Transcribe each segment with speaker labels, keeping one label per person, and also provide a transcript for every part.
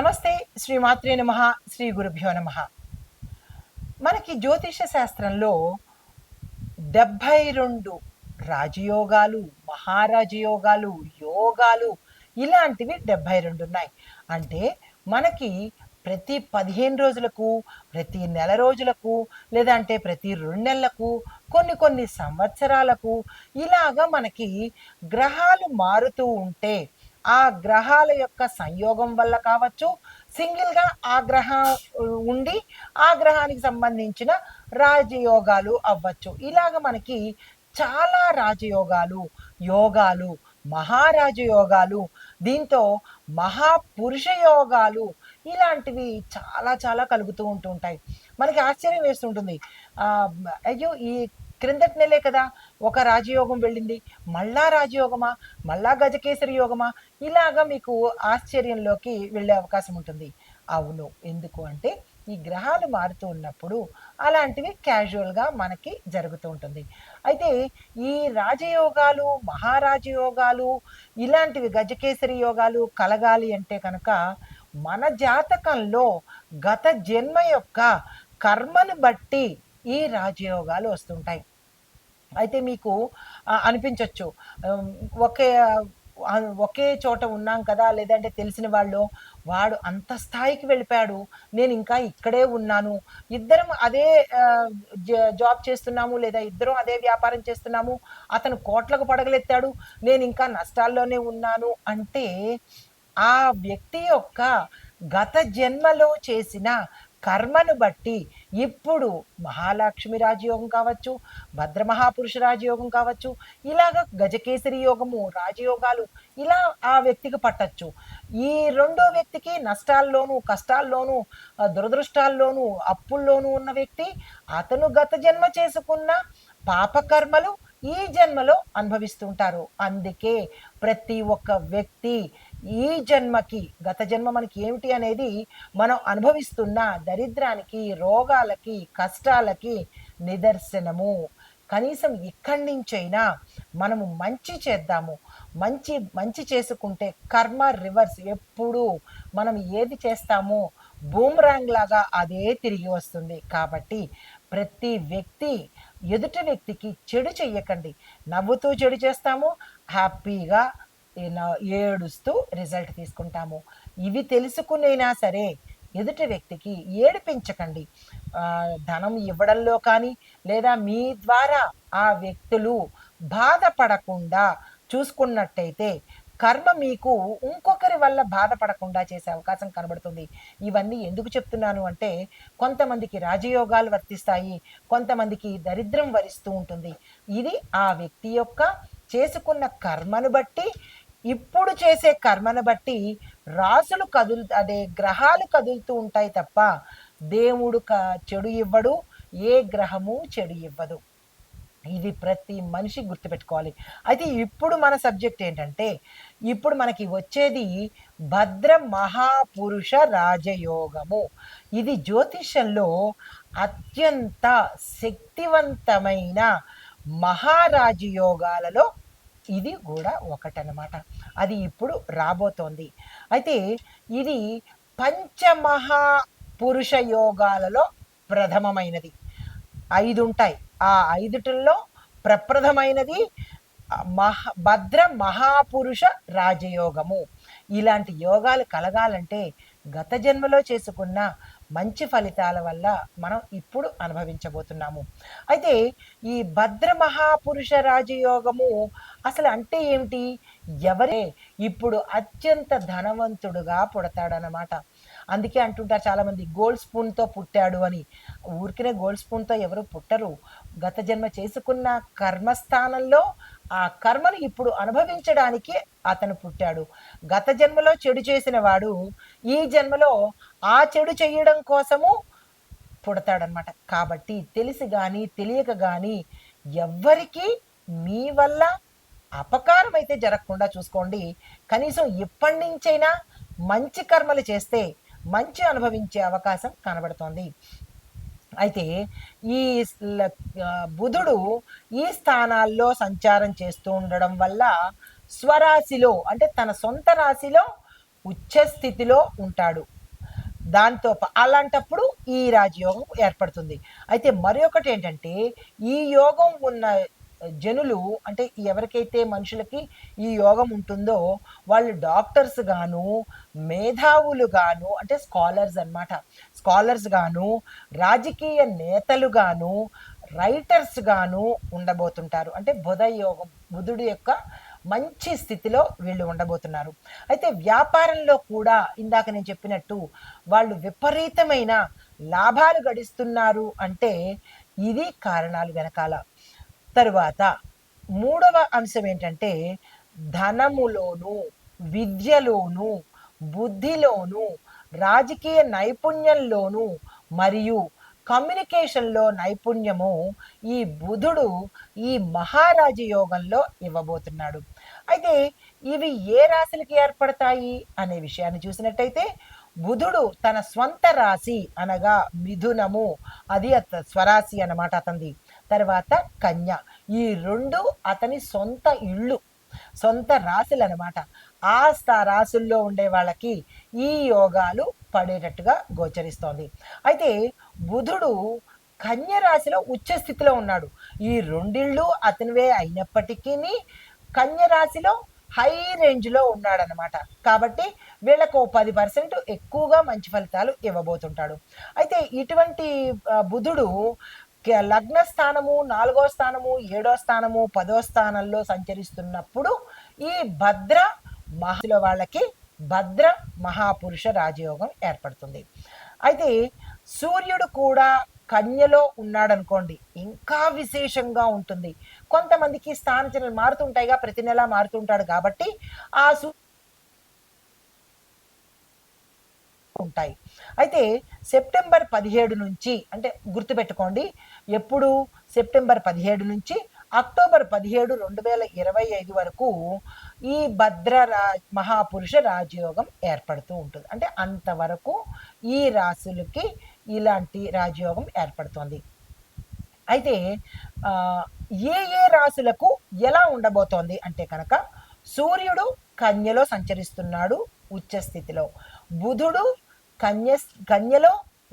Speaker 1: నమస్తే. శ్రీమాత్రే నమః. శ్రీ గురుభ్యో నమః. మనకి జ్యోతిష శాస్త్రంలో 72 రాజయోగాలు, మహారాజయోగాలు, యోగాలు ఇలాంటివి 72 ఉన్నాయి. అంటే మనకి ప్రతి 15 రోజులకు, ప్రతి నెల రోజులకు, లేదంటే ప్రతి 2 నెలలకు, కొన్ని సంవత్సరాలకు ఇలాగా మనకి గ్రహాలు మారుతూ ఉంటే ఆ గ్రహాల యొక్క సంయోగం వల్ల కావచ్చు, సింగిల్గా ఆ గ్రహం ఉండి ఆ గ్రహానికి సంబంధించిన రాజయోగాలు అవ్వచ్చు. ఇలాగ మనకి చాలా రాజయోగాలు, యోగాలు, మహారాజయోగాలు, దీంతో మహాపురుష యోగాలు ఇలాంటివి చాలా కలుగుతూ ఉంటుంటాయి. మనకి ఆశ్చర్యం వేస్తుంటుంది. అయ్యో, ఈ క్రిందటి నెలే కదా ఒక రాజయోగం వెళ్ళింది, మళ్ళా రాజయోగమా, మళ్ళా గజకేసరి యోగమా, ఇలాగా మీకు ఆశ్చర్యంలోకి వెళ్ళే అవకాశం ఉంటుంది. అవును, ఎందుకు అంటే ఈ గ్రహాలు మారుతూ ఉన్నప్పుడు అలాంటివి క్యాజువల్గా మనకి జరుగుతూ ఉంటుంది. అయితే ఈ రాజయోగాలు, మహారాజయోగాలు ఇలాంటివి గజకేసరి యోగాలు కలగాలి అంటే కనుక మన జాతకంలో గత జన్మ యొక్క కర్మను బట్టి ఈ రాజయోగాలు వస్తుంటాయి. అయితే మీకు అనిపించవచ్చు, ఒకే ఒకే చోట ఉన్నాం కదా, లేదంటే తెలిసిన వాళ్ళు, వాడు అంత స్థాయికి వెళ్ళిపోయాడు, నేను ఇంకా ఇక్కడే ఉన్నాను, ఇద్దరం అదే జాబ్ చేస్తున్నాము, లేదా ఇద్దరం అదే వ్యాపారం చేస్తున్నాము, అతను కోట్లకు పడగలెత్తాడు, నేను ఇంకా నష్టాల్లోనే ఉన్నాను అంటే ఆ వ్యక్తి యొక్క గత జన్మలో చేసిన కర్మను బట్టి ఇప్పుడు మహాలక్ష్మి రాజయోగం కావచ్చు, భద్రమహాపురుష రాజయోగం కావచ్చు, ఇలాగ గజకేసరి యోగము, రాజయోగాలు ఇలా ఆ వ్యక్తికి పట్టచ్చు. ఈ రెండో వ్యక్తికి నష్టాల్లోనూ, కష్టాల్లోనూ, దురదృష్టాల్లోనూ, అప్పుల్లోనూ ఉన్న వ్యక్తి, అతను గత జన్మ చేసుకున్న పాపకర్మలు ఈ జన్మలో అనుభవిస్తుంటారు. అందుకే ప్రతి ఒక్క వ్యక్తి ఈ జన్మకి, గత జన్మ మనకి ఏమిటి అనేది, మనం అనుభవిస్తున్న దరిద్రానికి, రోగాలకి, కష్టాలకి నిదర్శనము. కనీసం ఇక్కడి నుంచైనా మనము మంచి చేద్దాము. మంచి చేసుకుంటే కర్మ రివర్స్, ఎప్పుడు మనం ఏది చేస్తామో బూమరాంగ్ లాగా అదే తిరిగి వస్తుంది. కాబట్టి ప్రతి వ్యక్తి ఎదుటి వ్యక్తికి చెడు చెయ్యకండి. నవ్వుతూ చెడు చేస్తాము, హ్యాపీగా ఏడుస్తూ రిజల్ట్ తీసుకుంటాము. ఇవి తెలుసుకునైనా సరే ఎదుటి వ్యక్తికి ఏడిపించకండి. ధనం ఇవ్వడంలో కానీ, లేదా మీ ద్వారా ఆ వ్యక్తులు బాధపడకుండా చూసుకున్నట్టయితే కర్మ మీకు ఇంకొకరి వల్ల బాధపడకుండా చేసే అవకాశం కనబడుతుంది. ఇవన్నీ ఎందుకు చెప్తున్నాను అంటే, కొంతమందికి రాజయోగాలు వర్తిస్తాయి, కొంతమందికి దరిద్రం వరిస్తూ ఉంటుంది. ఇది ఆ వ్యక్తి యొక్క చేసుకున్న కర్మను బట్టి, ఇప్పుడు చేసే కర్మను బట్టి రాసులు గ్రహాలు కదులుతూ ఉంటాయి తప్ప దేవుడు చెడు ఇవ్వడు, ఏ గ్రహము చెడు ఇవ్వదు. ఇది ప్రతి మనిషి గుర్తుపెట్టుకోవాలి. అయితే ఇప్పుడు మన సబ్జెక్ట్ ఏంటంటే, ఇప్పుడు మనకి వచ్చేది భద్ర మహాపురుష రాజయోగము. ఇది జ్యోతిష్యంలో అత్యంత శక్తివంతమైన మహారాజయోగాలలో ఇది కూడా ఒకటనమాట. అది ఇప్పుడు రాబోతోంది. అయితే ఇది పంచమహాపురుష యోగాలలో ప్రథమమైనది. 5 ఉంటాయి. ఆ 5టిల్లో ప్రప్రథమైనది భద్ర మహాపురుష రాజయోగము. ఇలాంటి యోగాలు కలగాలంటే గత జన్మలో చేసుకున్న మంచి ఫలితాల వల్ల మనం ఇప్పుడు అనుభవించబోతున్నాము. అయితే ఈ భద్ర మహాపురుష రాజయోగము అసలు అంటే ఏమిటి? ఎవరే ఇప్పుడు అత్యంత ధనవంతుడుగా పుడతాడనమాట. అందుకే అంటుంటారు చాలామంది, గోల్డ్ స్పూన్తో పుట్టాడు అని. ఊరికనే గోల్డ్ స్పూన్తో ఎవరు పుట్టరు. గత జన్మ చేసుకున్న కర్మస్థానంలో ఆ కర్మను ఇప్పుడు అనుభవించడానికి అతను పుట్టాడు. గత జన్మలో చెడు చేసిన వాడు ఈ జన్మలో ఆ చెడు చేయడం కోసము పుడతాడనమాట. కాబట్టి తెలిసి కానీ తెలియక కానీ ఎవ్వరికీ మీ వల్ల అపకారం అయితే జరగకుండా చూసుకోండి. కనీసం ఇప్పటి నుంచైనా మంచి కర్మలు చేస్తే మంచి అనుభవించే అవకాశం కనబడుతోంది. అయితే ఈ బుధుడు ఈ స్థానాల్లో సంచారం చేస్తూ ఉండడం వల్ల స్వరాశిలో, అంటే తన సొంత రాశిలో ఉచ్చ స్థితిలో ఉంటాడు. అలాంటప్పుడు ఈ రాజయోగం ఏర్పడుతుంది. అయితే మరి ఒకటేంటంటే, ఈ యోగం ఉన్న జనులు అంటే ఎవరికైతే మనుషులకి ఈ యోగం ఉంటుందో, వాళ్ళు డాక్టర్స్ గాను, మేధావులు గాను అంటే స్కాలర్స్ అనమాట. స్కాలర్స్ గాను, రాజకీయ నేతలు గాను, రైటర్స్ గాను ఉండబోతుంటారు. అంటే బుధుడి యొక్క మంచి స్థితిలో వీళ్ళు ఉండబోతున్నారు. అయితే వ్యాపారంలో కూడా ఇందాక నేను చెప్పినట్టు వాళ్ళు విపరీతమైన లాభాలు గడిస్తున్నారు అంటే ఇది కారణాలు వెనకాల. తరువాత మూడవ అంశం ఏంటంటే ధనములోను, విద్యలోను, బుద్ధిలోను, రాజకీయ నైపుణ్యంలోను మరియు కమ్యూనికేషన్లో నైపుణ్యము ఈ బుధుడు ఈ మహారాజ యోగంలో ఇవ్వబోతున్నాడు. అయితే ఇవి ఏ రాశులకి ఏర్పడతాయి అనే విషయాన్ని చూసినట్టయితే బుధుడు తన స్వంత రాశి అనగా మిథునము, అది స్వరాశి అన్నమాట అతనిది. తర్వాత కన్య, ఈ రెండు అతని సొంత ఇళ్ళు, సొంత రాశులు అనమాట. రాశుల్లో ఉండే వాళ్ళకి ఈ యోగాలు పడేటట్టుగా గోచరిస్తోంది. అయితే బుధుడు కన్య రాశిలో ఉచ్చ స్థితిలో ఉన్నాడు. ఈ రెండిళ్ళు అతనివే అయినప్పటికీ కన్య రాశిలో హై రేంజ్లో ఉన్నాడనమాట. కాబట్టి వీళ్ళకు 10% ఎక్కువగా మంచి ఫలితాలు ఇవ్వబోతుంటాడు. అయితే ఇటువంటి బుధుడు లగ్న స్థానము, 4వ స్థానము, 7వ స్థానము, 10వ స్థానంలో సంచరిస్తున్నప్పుడు ఈ వాళ్ళకి భద్ర మహాపురుష రాజయోగం ఏర్పడుతుంది. అయితే సూర్యుడు కూడా కన్యలో ఉన్నాడనుకోండి, ఇంకా విశేషంగా ఉంటుంది. కొంతమందికి స్థానచలనాలు మారుతుంటాయిగా, ప్రతి నెల మారుతుంటాడు కాబట్టి ఆ ఉంటాయి. అయితే సెప్టెంబర్ 17 నుంచి అంటే గుర్తుపెట్టుకోండి, ఎప్పుడు సెప్టెంబర్ 17 నుంచి అక్టోబర్ 17, 2025 వరకు ఈ మహాపురుష రాజయోగం ఏర్పడుతూ ఉంటుంది. అంటే అంతవరకు ఈ రాశులకి ఇలాంటి రాజయోగం ఏర్పడుతోంది. అయితే ఏ ఏ రాశులకు ఎలా ఉండబోతోంది అంటే కనుక సూర్యుడు కన్యలో సంచరిస్తున్నాడు ఉచ్చ స్థితిలో, బుధుడు కన్యలో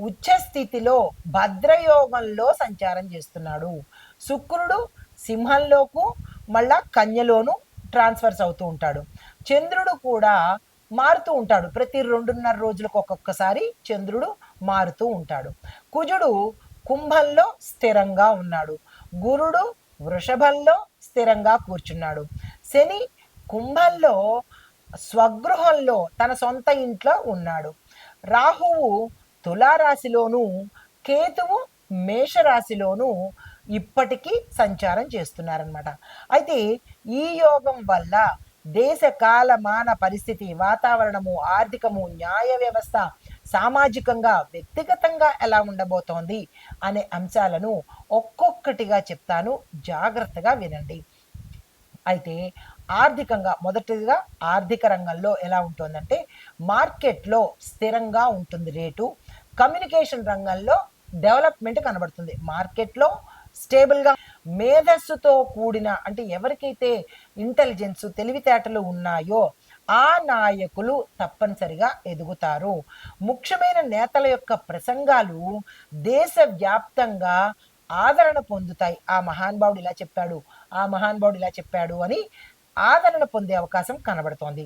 Speaker 1: ఉచ్చ స్థితిలో భద్రయోగంలో సంచారం చేస్తున్నాడు, శుక్రుడు సింహంలోకు మళ్ళా కన్యలోను ట్రాన్స్ఫర్స్ అవుతూ ఉంటాడు, చంద్రుడు కూడా మారుతూ ఉంటాడు, ప్రతి 2.5 రోజులకు ఒక్కొక్కసారి చంద్రుడు మారుతూ ఉంటాడు, కుజుడు కుంభంలో స్థిరంగా ఉన్నాడు, గురుడు వృషభంలో స్థిరంగా కూర్చున్నాడు, శని కుంభంలో స్వగృహంలో తన సొంత ఇంట్లో ఉన్నాడు, రాహువు తులారాశిలోను, కేతువు మేషరాశిలోను ఇప్పటికీ సంచారం చేస్తున్నారనమాట. అయితే ఈ యోగం వల్ల దేశ కాలమాన పరిస్థితి, వాతావరణము, ఆర్థికము, న్యాయ వ్యవస్థ, సామాజికంగా, వ్యక్తిగతంగా ఎలా ఉండబోతోంది అనే అంశాలను ఒక్కొక్కటిగా చెప్తాను, జాగ్రత్తగా వినండి. అయితే ఆర్థికంగా మొదటిగా ఆర్థిక రంగంలో ఎలా ఉంటుందంటే మార్కెట్లో స్థిరంగా ఉంటుంది రేటు, కమ్యూనికేషన్ రంగంలో డెవలప్మెంట్ కనబడుతుంది, మార్కెట్లో స్టేబుల్గా, మేధస్సుతో కూడిన అంటే ఎవరికైతే ఇంటెలిజెన్స్ తెలివితేటలు ఉన్నాయో ఆ నాయకులు తప్పనిసరిగా ఎదుగుతారు, ముఖ్యమైన నేతల యొక్క ప్రసంగాలు దేశవ్యాప్తంగా ఆదరణ పొందుతాయి. ఆ మహానుభావుడు ఇలా చెప్పాడు, ఆ మహానుభావుడు ఇలా చెప్పాడు అని ఆదరణ పొందే అవకాశం కనబడుతోంది.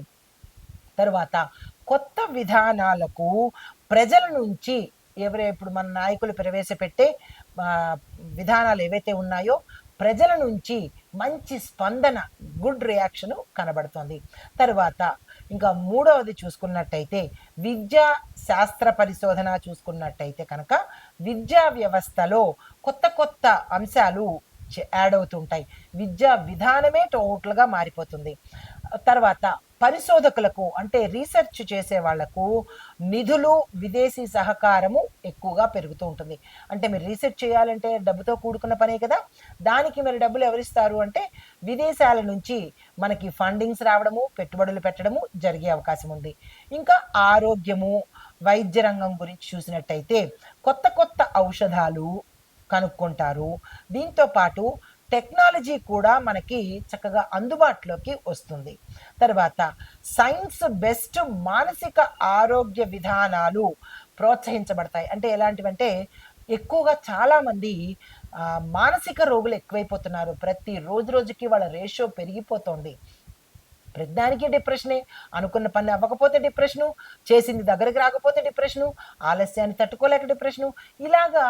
Speaker 1: తరువాత కొత్త విధానాలకు ప్రజల నుంచి ఇప్పుడు మన నాయకులు ప్రవేశపెట్టే విధానాలు ఏవైతే ఉన్నాయో ప్రజల నుంచి మంచి స్పందన, గుడ్ రియాక్షన్ కనబడుతుంది. తరువాత ఇంకా మూడవది చూసుకున్నట్టయితే విద్యా శాస్త్ర పరిశోధన చూసుకున్నట్టయితే కనుక విద్యా వ్యవస్థలో కొత్త కొత్త అంశాలు యాడ్ అవుతుంటాయి, విద్యా విధానమే టోటల్గా మారిపోతుంది. తర్వాత పరిశోధకులకు అంటే రీసెర్చ్ చేసే వాళ్లకు నిధులు, విదేశీ సహకారము ఎక్కువగా పెరుగుతూ ఉంటుంది. అంటే మీరు రీసెర్చ్ చేయాలంటే డబ్బుతో కూడుకున్న పనే కదా, దానికి మరి డబ్బులు ఎవరిస్తారు అంటే విదేశాల నుంచి మనకి ఫండింగ్స్ రావడము, పెట్టుబడులు పెట్టడము జరిగే అవకాశం ఉంది. ఇంకా ఆరోగ్యము, వైద్య రంగం గురించి చూసినట్టయితే కొత్త కొత్త ఔషధాలు కనుక్కుంటారు. దీంతో పాటు టెక్నాలజీ కూడా మనకి చక్కగా అందుబాటులోకి వస్తుంది. తర్వాత సైన్స్ బెస్ట్ మానసిక ఆరోగ్య విధానాలు ప్రోత్సహించబడతాయి. అంటే ఎలాంటివంటే ఎక్కువగా చాలామంది మానసిక రోగులు ఎక్కువైపోతున్నారు. ప్రతి రోజుకి వాళ్ళ రేషియో పెరిగిపోతోంది. ప్రతిదానికి డిప్రెషనే. అనుకున్న పని అవ్వకపోతే డిప్రెషను, చేసింది దగ్గరికి రాకపోతే డిప్రెషను, ఆలస్యాన్ని తట్టుకోలేక డిప్రెషను. ఇలాగా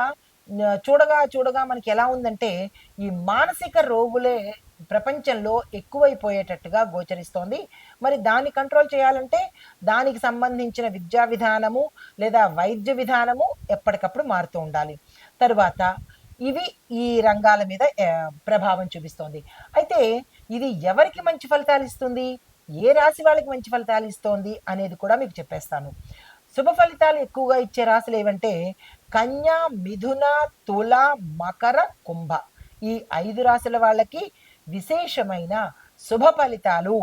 Speaker 1: చూడగా మనకి ఎలా ఉందంటే ఈ మానసిక రోగులే ప్రపంచంలో ఎక్కువైపోయేటట్టుగా గోచరిస్తోంది. మరి దాన్ని కంట్రోల్ చేయాలంటే దానికి సంబంధించిన విద్యా విధానము లేదా వైద్య విధానము ఎప్పటికప్పుడు మారుతూ ఉండాలి. తరువాత ఇవి ఈ రంగాల మీద ప్రభావం చూపిస్తోంది. అయితే ఇది ఎవరికి మంచి ఫలితాలు ఇస్తుంది, ఏ రాశి వాళ్ళకి మంచి ఫలితాలు ఇస్తోంది అనేది కూడా మీకు చెప్పేస్తాను. శుభ ఫలితాలు ఎక్కువగా ఇచ్చే రాశులు ఏవంటే కన్యా, మిథున, తుల, మకర, కుంభ. ఈ 5 రాశుల వాళ్ళకి విశేషమైన శుభ ఫలితాలు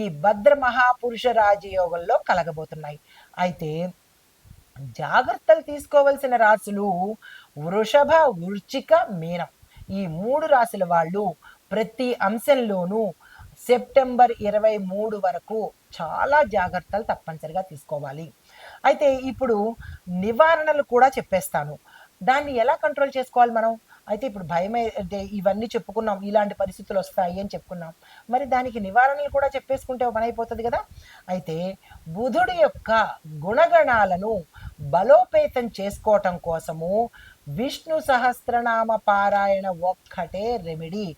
Speaker 1: ఈ భద్ర మహాపురుష రాజయోగంలో కలగబోతున్నాయి. అయితే జాగ్రత్తలు తీసుకోవలసిన రాశులు వృషభ, వృశ్చిక, మీనం. ఈ 3 రాశుల వాళ్ళు ప్రతి అంశంలోనూ సెప్టెంబర్ 23 వరకు చాలా జాగ్రత్తలు తప్పనిసరిగా తీసుకోవాలి. అయితే ఇప్పుడు నివారణలు కూడా చెప్పేస్తాను. దాన్ని ఎలా కంట్రోల్ చేసుకోవాలి మనం? అయితే ఇప్పుడు భయమే అంటే ఇవన్నీ చెప్పుకున్నాం, ఇలాంటి పరిస్థితులు వస్తాయి అని చెప్పుకున్నాం. మరి దానికి నివారణలు కూడా చెప్పేసుకుంటే పని అయిపోతుంది కదా. అయితే బుధుడి యొక్క గుణగణాలను బలోపేతం చేసుకోవటం కోసము విష్ణు సహస్రనామ పారాయణ ఒక్కటే రెమెడీ.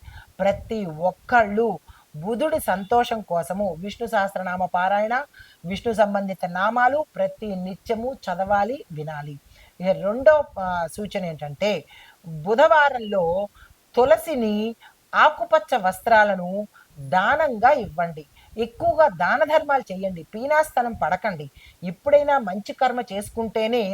Speaker 1: ప్రతి ఒక్కళ్ళు బుధుడి సంతోషం కోసము విష్ణు సహస్రనామ పారాయణ, విష్ణు సంబంధిత నామాలు ప్రతి నిత్యము చదవాలి, వినాలి. ఇక రెండో సూచన ఏంటంటే బుధవారంలో తులసిని, ఆకుపచ్చ వస్త్రాలను దానంగా ఇవ్వండి. ఎక్కువగా దాన ధర్మాలు చేయండి, పీనాస్తనం పడకండి. ఎప్పుడైనా మంచి కర్మ చేసుకుంటేనే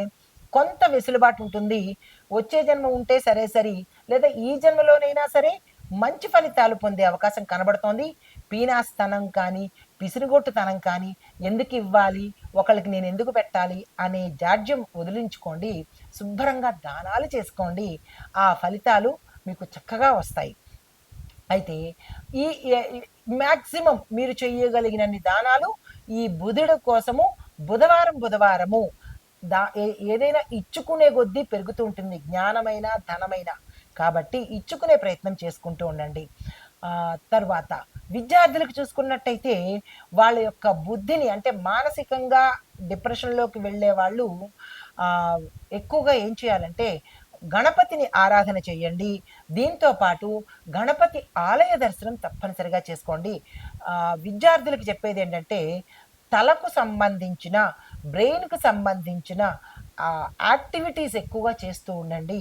Speaker 1: కొంత వెసులుబాటు ఉంటుంది. వచ్చే జన్మ ఉంటే సరే, లేదా ఈ జన్మలోనైనా సరే మంచి ఫలితాలు పొందే అవకాశం కనబడుతోంది. పీనాస్తనం కానీ, పిసిరుగొట్టుతనం కానీ, ఎందుకు ఇవ్వాలి, ఒకళ్ళకి నేను ఎందుకు పెట్టాలి అనే జాడ్యం వదిలించుకోండి. శుభ్రంగా దానాలు చేసుకోండి. ఆ ఫలితాలు మీకు చక్కగా వస్తాయి. అయితే ఈ మ్యాక్సిమం మీరు చేయగలిగినన్ని దానాలు ఈ బుధుడు కోసము బుధవారము ఏదైనా ఇచ్చుకునే కొద్దీ పెరుగుతూ ఉంటుంది, జ్ఞానమైన ధనమైన. కాబట్టి ఇచ్చుకునే ప్రయత్నం చేసుకుంటూ ఉండండి. తర్వాత విద్యార్థులకు చూసుకున్నట్టయితే వాళ్ళ యొక్క బుద్ధిని అంటే మానసికంగా డిప్రెషన్లోకి వెళ్ళే వాళ్ళు ఎక్కువగా ఏం చేయాలంటే గణపతిని ఆరాధన చేయండి. దీంతో పాటు గణపతి ఆలయ దర్శనం తప్పనిసరిగా చేసుకోండి. విద్యార్థులకు చెప్పేది ఏంటంటే తలకు సంబంధించిన, బ్రెయిన్కు సంబంధించిన యాక్టివిటీస్ ఎక్కువగా చేస్తూ ఉండండి.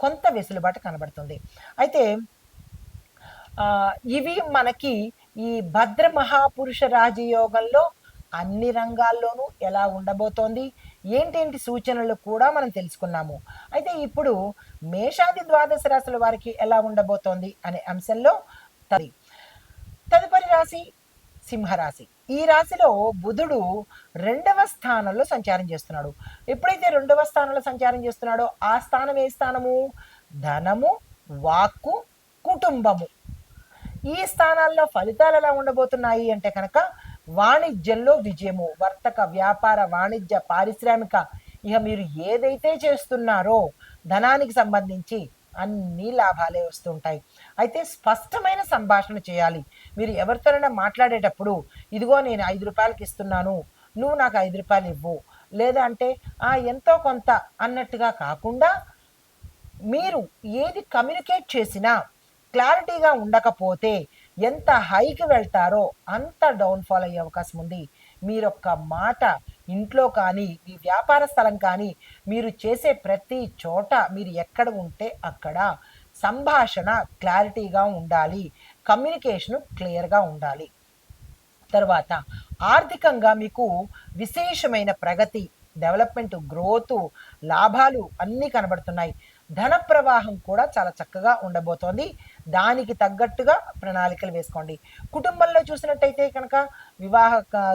Speaker 1: కొంత వెసులుబాటు కనబడుతుంది. అయితే ఇవి మనకి ఈ భద్ర మహాపురుష రాజయోగంలో అన్ని రంగాల్లోనూ ఎలా ఉండబోతోంది, ఏంటేంటి సూచనలు కూడా మనం తెలుసుకున్నాము. అయితే ఇప్పుడు మేషాది ద్వాదశ రాశుల వారికి ఎలా ఉండబోతోంది అనే అంశంలో తదుపరి రాశి సింహరాశి. ఈ రాశిలో బుధుడు 2వ స్థానంలో సంచారం చేస్తున్నాడు. ఎప్పుడైతే 2వ స్థానంలో సంచారం చేస్తున్నాడో ఆ స్థానం ఏ స్థానము? ధనము, వాక్కు, కుటుంబము. ఈ స్థానాల్లో ఫలితాలు ఎలా ఉండబోతున్నాయి అంటే కనుక వాణిజ్యంలో విజయము, వర్తక, వ్యాపార, వాణిజ్య, పారిశ్రామిక, ఇక మీరు ఏదైతే చేస్తున్నారో ధనానికి సంబంధించి అన్ని లాభాలే వస్తుంటాయి. అయితే స్పష్టమైన సంభాషణ చేయాలి. మీరు ఎవరితోనైనా మాట్లాడేటప్పుడు ఇదిగో నేను 5 రూపాయలకి ఇస్తున్నాను, నువ్వు నాకు 5 రూపాయలు ఇవ్వు, లేదా అంటే ఎంతో కొంత అన్నట్టుగా కాకుండా మీరు ఏది కమ్యూనికేట్ చేసినా క్లారిటీగా ఉండకపోతే ఎంత హైకి వెళ్తారో అంత డౌన్ఫాల్ అయ్యే అవకాశం ఉంది. మీరొక్క మాట ఇంట్లో కానీ, మీ వ్యాపార స్థలం కానీ, మీరు చేసే ప్రతి చోట మీరు ఎక్కడ ఉంటే అక్కడ సంభాషణ క్లారిటీగా ఉండాలి, కమ్యూనికేషను క్లియర్గా ఉండాలి. తర్వాత ఆర్థికంగా మీకు విశేషమైన ప్రగతి, డెవలప్మెంట్, గ్రోత్, లాభాలు అన్నీ కనబడుతున్నాయి. ధన ప్రవాహం కూడా చాలా చక్కగా ఉండబోతోంది. దానికి తగ్గట్టుగా ప్రణాళికలు వేసుకోండి. కుటుంబంలో చూసినట్టయితే కనుక వివాహ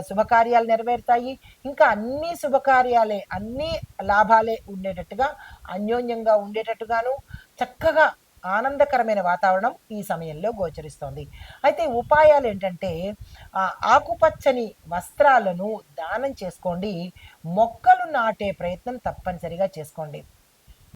Speaker 1: శుభకార్యాలు నెరవేరుతాయి. ఇంకా అన్ని శుభకార్యాలే, అన్ని లాభాలే ఉండేటట్టుగా, అన్యోన్యంగా ఉండేటట్టుగాను, చక్కగా ఆనందకరమైన వాతావరణం ఈ సమయంలో గోచరిస్తోంది. అయితే ఉపాయాలేంటంటే ఆకుపచ్చని వస్త్రాలను దానం చేసుకోండి. మొక్కలు నాటే ప్రయత్నం తప్పనిసరిగా చేసుకోండి.